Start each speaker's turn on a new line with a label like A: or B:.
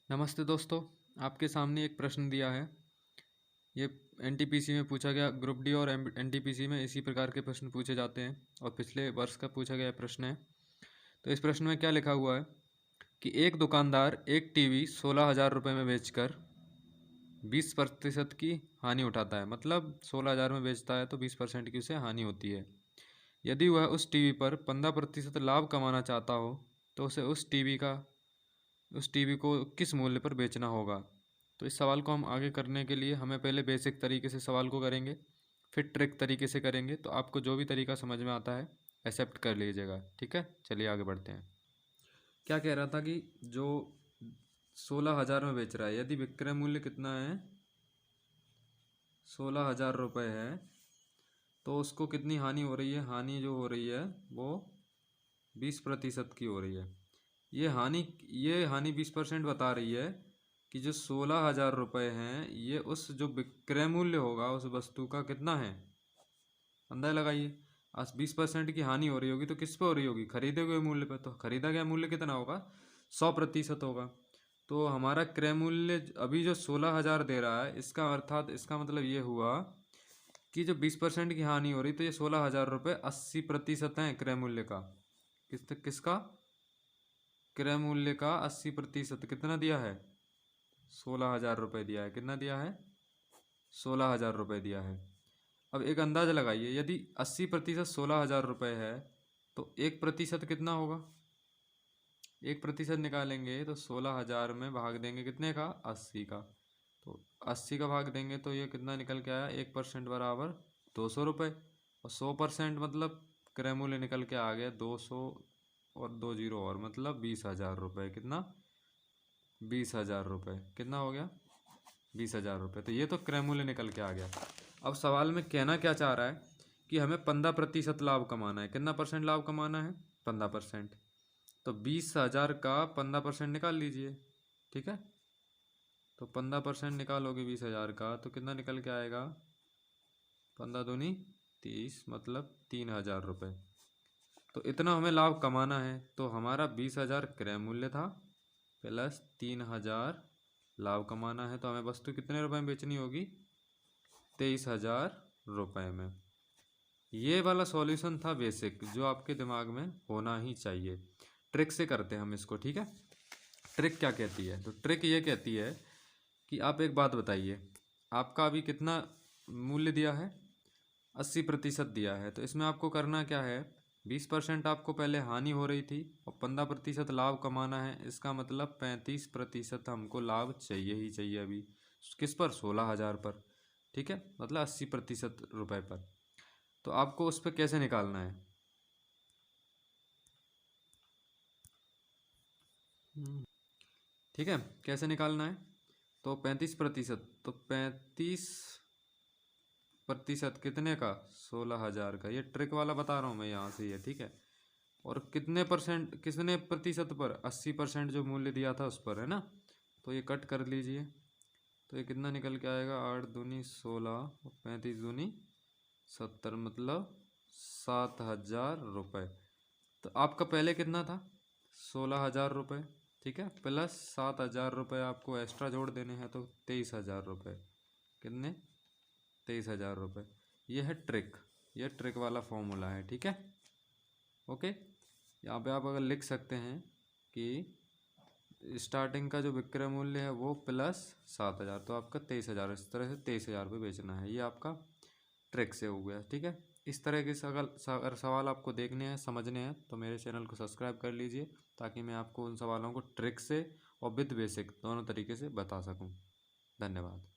A: नमस्ते दोस्तों, आपके सामने एक प्रश्न दिया है। ये एनटीपीसी में पूछा गया, ग्रुप डी और एनटीपीसी में इसी प्रकार के प्रश्न पूछे जाते हैं और पिछले वर्ष का पूछा गया प्रश्न है। तो इस प्रश्न में क्या लिखा हुआ है कि एक दुकानदार एक टीवी 16,000 रुपये में बेचकर 20% की हानि उठाता है। मतलब 16,000 में बेचता है तो 20% की उसे हानि होती है। यदि वह उस टीवी पर 15% लाभ कमाना चाहता हो तो उसे उस टीवी को किस मूल्य पर बेचना होगा। तो इस सवाल को हम आगे करने के लिए हमें पहले बेसिक तरीके से सवाल को करेंगे, फिर ट्रिक तरीके से करेंगे। तो आपको जो भी तरीका समझ में आता है एक्सेप्ट कर लीजिएगा, ठीक है। चलिए आगे बढ़ते हैं। क्या कह रहा था कि जो 16,000 में बेच रहा है, यदि विक्रय मूल्य कितना है, 16,000 रुपये है, तो उसको कितनी हानि हो रही है। हानि जो हो रही है वो 20% की हो रही है। ये हानि 20% बता रही है कि जो 16,000 रुपये हैं ये उस जो विक्रय मूल्य होगा उस वस्तु का कितना है, अंदाजा लगाइए। आज 20% की हानि हो रही होगी तो किस पे हो रही होगी, खरीदे हुए मूल्य पे। तो खरीदा गया मूल्य कितना होगा, 100% होगा। तो हमारा क्रय मूल्य अभी जो 16,000 दे रहा है, इसका अर्थात इसका मतलब ये हुआ कि जो 20% की हानि हो रही, तो ये 16,000 रुपये 80% है क्रय मूल्य का। किसका, क्रय मूल्य का 80%। कितना दिया है, 16,000 रुपये दिया है। कितना दिया है, 16,000 रुपये दिया है। अब एक अंदाज़ा लगाइए, यदि 80% 16,000 रुपये है तो 1% कितना होगा। 1% निकालेंगे तो 16,000 में भाग देंगे कितने का, 80 का। तो 80 का भाग देंगे तो ये कितना निकल के आया, 1% बराबर 200 रुपये। और 100% मतलब क्रय मूल्य निकल के आ गया 200 और 2 जीरो और मतलब 20,000 रुपये। कितना, 20,000 रुपये। कितना हो गया, 20,000 रुपये। तो ये तो क्रय मूल्य निकल के आ गया। अब सवाल में कहना क्या चाह रहा है कि हमें 15% लाभ कमाना है। कितना परसेंट लाभ कमाना है, 15%। तो 20,000 का 15% निकाल लीजिए, ठीक है। तो 15% निकालोगे 20,000 का तो कितना निकल के आएगा, 15 दूनी 30 मतलब 3,000 रुपये। तो इतना हमें लाभ कमाना है। तो हमारा 20,000 क्रय मूल्य था प्लस 3,000 लाभ कमाना है। तो हमें वस्तु कितने रुपए में बेचनी होगी, 23,000 रुपये में। ये वाला सॉल्यूशन था बेसिक, जो आपके दिमाग में होना ही चाहिए। ट्रिक से करते हैं हम इसको, ठीक है। ट्रिक क्या कहती है, तो ट्रिक ये कहती है कि आप एक बात बताइए, आपका अभी कितना मूल्य दिया है, 80% दिया है। तो इसमें आपको करना क्या है, 20% आपको पहले हानि हो रही थी और 15% लाभ कमाना है। इसका मतलब 35% हमको लाभ चाहिए ही चाहिए अभी। किस पर, 16,000 पर, ठीक है। मतलब 80% रुपये पर। तो आपको उस पर कैसे निकालना है, ठीक है, कैसे निकालना है। तो 35%, तो 35% कितने का, 16,000 का। ये ट्रिक वाला बता रहा हूँ मैं यहाँ से, ये ठीक है। और कितने प्रतिशत पर, 80% जो मूल्य दिया था उस पर, है ना। तो ये कट कर लीजिए तो ये कितना निकल के आएगा, 8 दूनी 16 और 35 दूनी 70 मतलब 7,000 रुपये। तो आपका पहले कितना था, 16,000 रुपये, ठीक है। प्लस 7,000 रुपये आपको एक्स्ट्रा जोड़ देने हैं तो 23,000 रुपये। कितने, 23,000 रुपये। ये है ट्रिक, ये ट्रिक वाला फॉर्मूला है, ठीक है। ओके, यहाँ पे आप अगर लिख सकते हैं कि स्टार्टिंग का जो विक्रय मूल्य है वो प्लस 7,000, तो आपका 23,000। इस तरह से 23,000 पे बेचना है। ये आपका ट्रिक से हो गया, ठीक है। इस तरह के अगर सवाल आपको देखने हैं, समझने हैं, तो मेरे चैनल को सब्सक्राइब कर लीजिए, ताकि मैं आपको उन सवालों को ट्रिक से और विद बेसिक दोनों तरीके से बता सकूं। धन्यवाद।